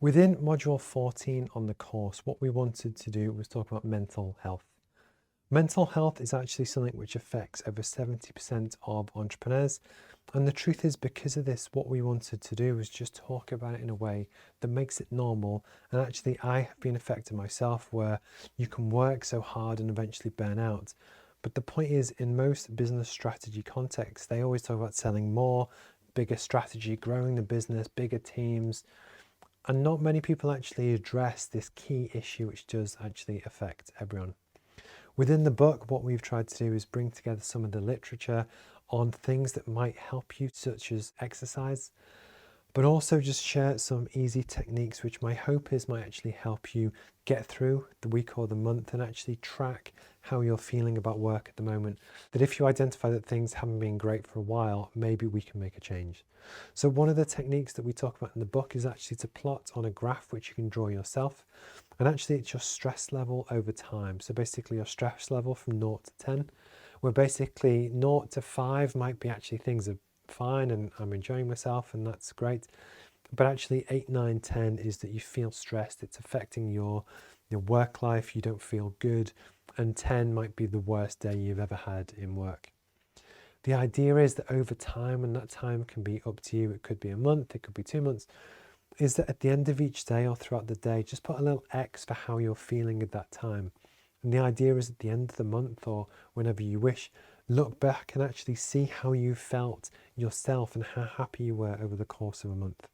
Within module 14 on the course, what we wanted to do was talk about mental health. Mental health is actually something which affects over 70% of entrepreneurs. And the truth is, because of this, what we wanted to do was just talk about it in a way that makes it normal. And actually, I have been affected myself where you can work so hard and eventually burn out. But the point is, in most business strategy contexts, they always talk about selling more, bigger strategy, growing the business, bigger teams. And not many people actually address this key issue, which does actually affect everyone. Within the book, what we've tried to do is bring together some of the literature on things that might help you, such as exercise, but also just share some easy techniques, which my hope is might actually help you get through the week or the month and actually track how you're feeling about work at the moment. That if you identify that things haven't been great for a while, maybe we can make a change. So one of the techniques that we talk about in the book is actually to plot on a graph, which you can draw yourself. And actually it's your stress level over time. So basically your stress level from 0 to 10, where basically 0 to 5 might be actually things are fine and I'm enjoying myself and that's great. But actually 8, 9, 10 is that you feel stressed. It's affecting your work life. You don't feel good. And 10 might be the worst day you've ever had in work. The idea is that over time, and that time can be up to you, it could be a month, it could be 2 months, is that at the end of each day or throughout the day, just put a little X for how you're feeling at that time. And the idea is at the end of the month or whenever you wish, look back and actually see how you felt yourself and how happy you were over the course of a month.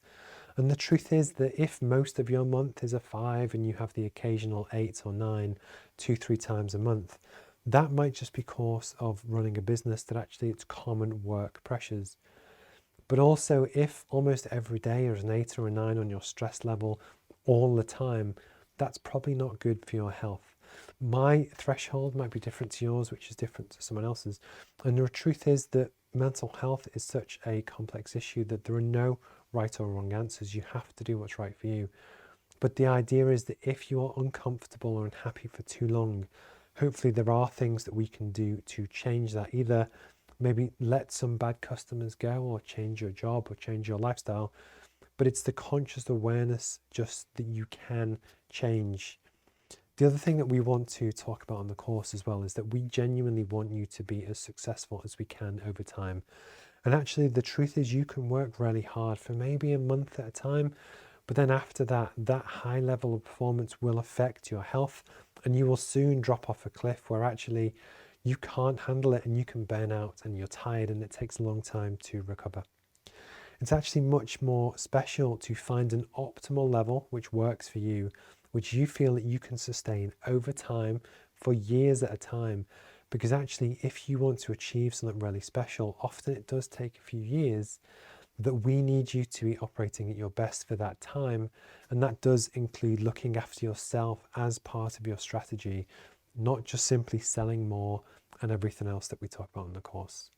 And the truth is that if most of your month is a 5 and you have the occasional 8 or 9, 2-3 times a month, that might just be course of running a business that actually it's common work pressures. But also if almost every day is an 8 or a 9 on your stress level all the time, that's probably not good for your health. My threshold might be different to yours, which is different to someone else's. And the truth is that mental health is such a complex issue that there are no right or wrong answers. You have to do what's right for you. But the idea is that if you are uncomfortable or unhappy for too long, hopefully there are things that we can do to change that. Either maybe let some bad customers go or change your job or change your lifestyle. But it's the conscious awareness just that you can change. The other thing that we want to talk about on the course as well is that we genuinely want you to be as successful as we can over time. And actually the truth is you can work really hard for maybe a month at a time, but then after that, that high level of performance will affect your health and you will soon drop off a cliff where actually you can't handle it and you can burn out and you're tired and it takes a long time to recover. It's actually much more special to find an optimal level which works for you, which you feel that you can sustain over time for years at a time. Because actually, if you want to achieve something really special, often it does take a few years, that we need you to be operating at your best for that time. And that does include looking after yourself as part of your strategy, not just simply selling more and everything else that we talk about in the course.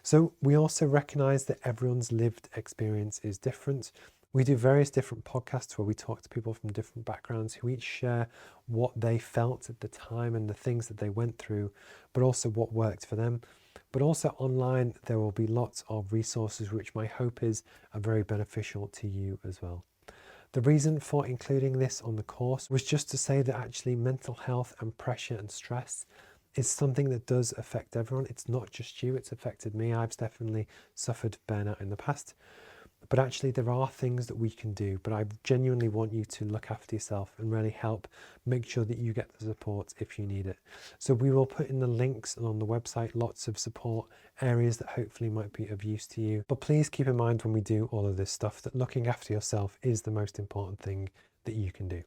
So we also recognize that everyone's lived experience is different. We do various different podcasts where we talk to people from different backgrounds who each share what they felt at the time and the things that they went through, but also what worked for them. But also online, there will be lots of resources which my hope is are very beneficial to you as well. The reason for including this on the course was just to say that actually mental health and pressure and stress is something that does affect everyone. It's not just you, it's affected me. I've definitely suffered burnout in the past. But actually there are things that we can do, but I genuinely want you to look after yourself and really help make sure that you get the support if you need it. So we will put in the links on the website, lots of support areas that hopefully might be of use to you. But please keep in mind when we do all of this stuff that looking after yourself is the most important thing that you can do.